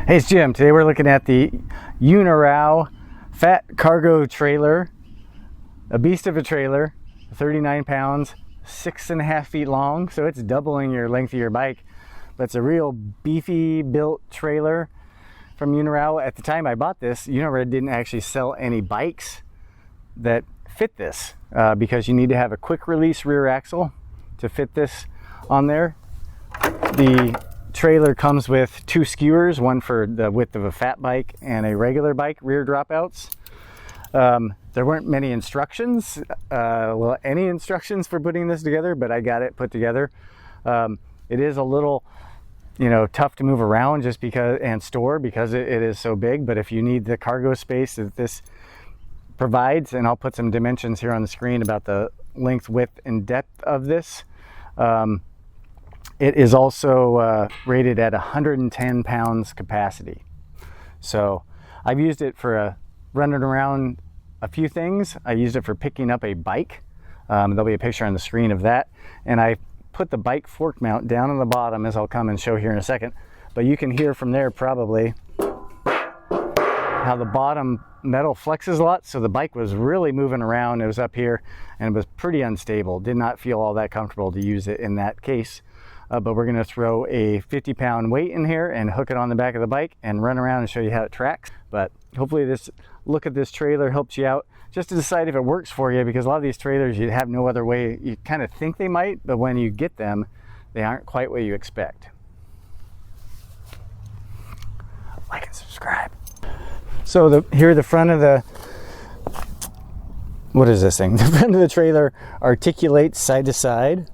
Hey, it's Jim. Today we're looking at the Eunorau fat cargo trailer, a beast of a trailer, 39 pounds, 6.5 feet long, so it's doubling your length of your bike. But it's a real beefy built trailer from Eunorau. At the time I bought this, Eunorau didn't actually sell any bikes that fit this because you need to have a quick release rear axle to fit this on there. The trailer comes with two skewers, one for the width of a fat bike and a regular bike rear dropouts. There weren't many instructions, any instructions for putting this together, but I got it put together. It is a little, tough to move around just because and store because it is so big. But if you need the cargo space that this provides, and I'll put some dimensions here on the screen about the length, width, and depth of this. It is also rated at 110 pounds capacity. So I've used it for running around a few things. I used it for picking up a bike. There'll be a picture on the screen of that. And I put the bike fork mount down on the bottom, as I'll come and show here in a second. But you can hear from there probably how the bottom metal flexes a lot. So the bike was really moving around. It was up here and it was pretty unstable. Did not feel all that comfortable to use it in that case. But we're going to throw a 50-pound weight in here and hook it on the back of the bike and run around and show you how it tracks. But hopefully this look at this trailer helps you out just to decide if it works for you, because a lot of these trailers you have no other way. You kind of think they might, but when you get them, they aren't quite what you expect. Like and subscribe. So here the front of the, what is this thing? The front of the trailer articulates side to side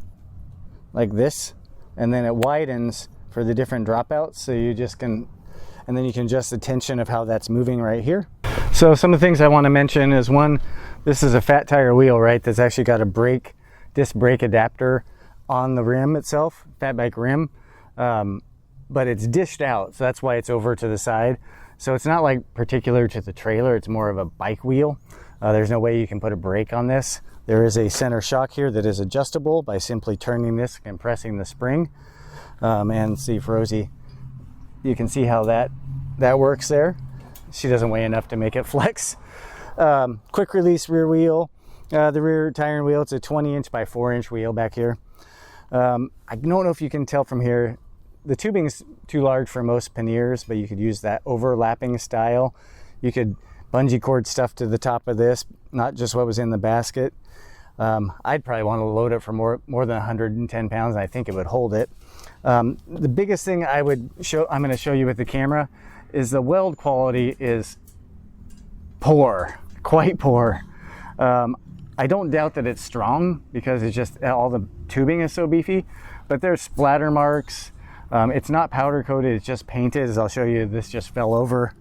like this. And then it widens for the different dropouts, so you just can, and then you can adjust the tension of how that's moving right here. So some of the things I want to mention is, one, this is a fat tire wheel, right? That's actually got a disc brake adapter on the rim itself, fat bike rim, but it's dished out, so that's why it's over to the side. So it's not like particular to the trailer, it's more of a bike wheel. There's no way you can put a brake on this. There is a center shock here that is adjustable by simply turning this and pressing the spring. And see, for Rosie, you can see how that works there. She doesn't weigh enough to make it flex. Quick release rear wheel. The rear tire and wheel, it's a 20-inch by 4-inch wheel back here. I don't know if you can tell from here, the tubing's too large for most panniers, but you could use that overlapping style. You could bungee cord stuff to the top of this, not just what was in the basket. I'd probably want to load it for more than 110 pounds, and I think it would hold it. The biggest thing I'm going to show you with the camera is the weld quality is poor, quite poor. I don't doubt that it's strong because it's just all the tubing is so beefy, but there's splatter marks. It's not powder coated, it's just painted. As I'll show you, this just fell over,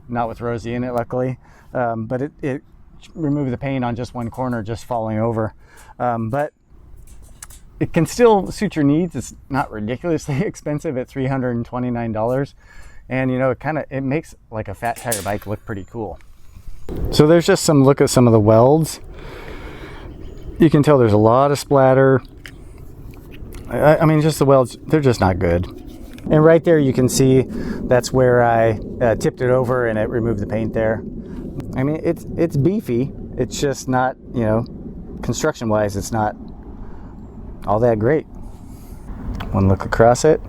not with Rosie in it, luckily. But it removed the paint on just one corner, just falling over. But it can still suit your needs. It's not ridiculously expensive at $329. And it makes like a fat tire bike look pretty cool. So there's just some look at some of the welds. You can tell there's a lot of splatter. I mean, just the welds, they're just not good. And right there you can see that's where I tipped it over and it removed the paint there. I mean, it's beefy. It's just not, construction wise, it's not all that great. One look across it.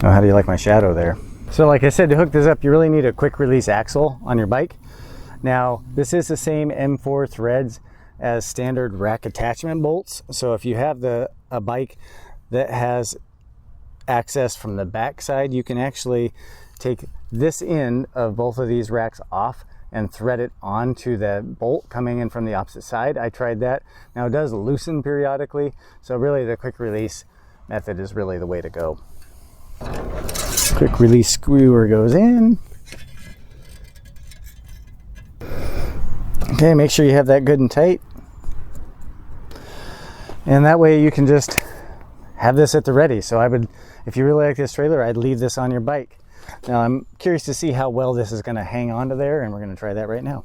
Oh, how do you like my shadow there? So like I said, to hook this up, you really need a quick release axle on your bike. Now, this is the same M4 threads as standard rack attachment bolts. So if you have a bike that has access from the back side, you can actually take this end of both of these racks off and thread it onto the bolt coming in from the opposite side. I tried that. Now it does loosen periodically, so really the quick release method is really the way to go. Quick release screwer goes in. Okay, make sure you have that good and tight. And that way you can just have this at the ready. So if you really like this trailer, I'd leave this on your bike. Now I'm curious to see how well this is going to hang onto there, and we're going to try that right now.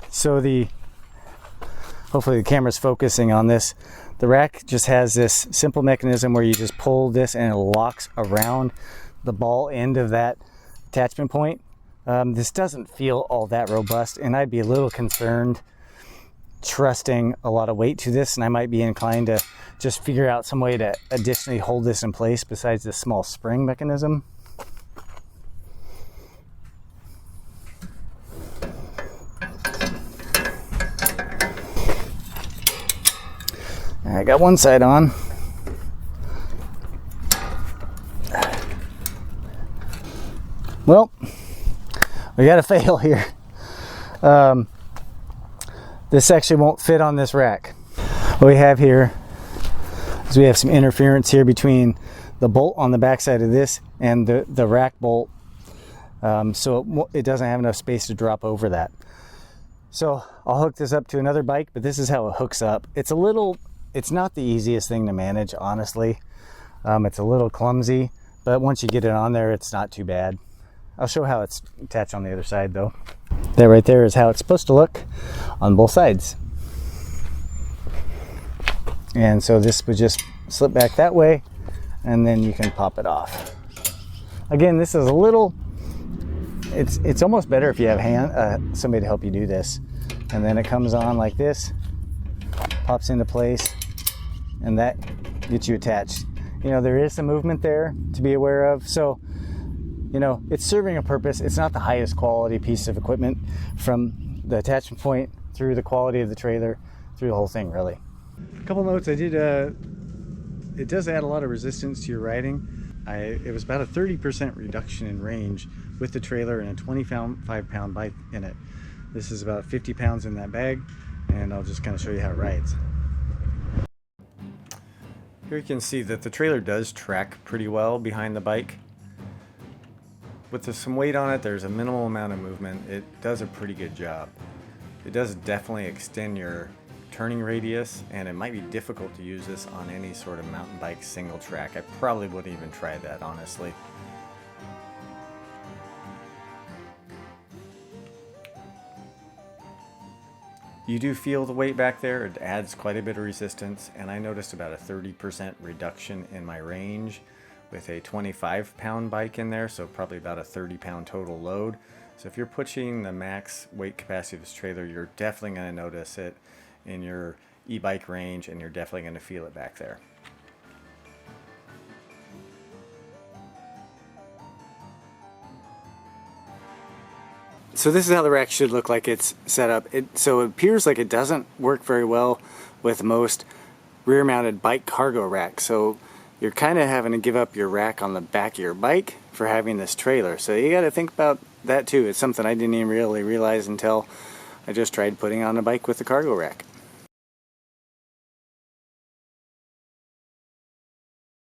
So hopefully the camera's focusing on this. The rack just has this simple mechanism where you just pull this and it locks around the ball end of that attachment point. This doesn't feel all that robust, and I'd be a little concerned trusting a lot of weight to this, and I might be inclined to just figure out some way to additionally hold this in place besides this small spring mechanism. I got one side on. Well, we got a fail here. This actually won't fit on this rack. What we have here is we have some interference here between the bolt on the back side of this and the rack bolt, so it doesn't have enough space to drop over that. So I'll hook this up to another bike, but this is how it hooks up. It's not the easiest thing to manage, honestly. It's a little clumsy, but once you get it on there, it's not too bad. I'll show how it's attached on the other side though. That right there is how it's supposed to look on both sides. And so this would just slip back that way, and then you can pop it off. Again, this is a little, it's almost better if you have somebody to help you do this. And then it comes on like this, pops into place, and that gets you attached. You know, there is some movement there to be aware of, so you know, it's serving a purpose. It's not the highest quality piece of equipment, from the attachment point through the quality of the trailer, through the whole thing, really. A couple notes I did, it does add a lot of resistance to your riding. It was about a 30% reduction in range with the trailer and a 25-pound bike in it. This is about 50 pounds in that bag, and I'll just kind of show you how it rides. Here you can see that the trailer does track pretty well behind the bike. With some weight on it, there's a minimal amount of movement. It does a pretty good job. It does definitely extend your turning radius, and it might be difficult to use this on any sort of mountain bike single track. I probably wouldn't even try that, honestly. You do feel the weight back there. It adds quite a bit of resistance, and I noticed about a 30% reduction in my range with a 25-pound bike in there, so probably about a 30-pound total load. So if you're pushing the max weight capacity of this trailer, you're definitely going to notice it in your e-bike range, and you're definitely going to feel it back there. So this is how the rack should look like it's set up. So it appears like it doesn't work very well with most rear-mounted bike cargo racks. So you're kind of having to give up your rack on the back of your bike for having this trailer. So you got to think about that too. It's something I didn't even really realize until I just tried putting on a bike with a cargo rack.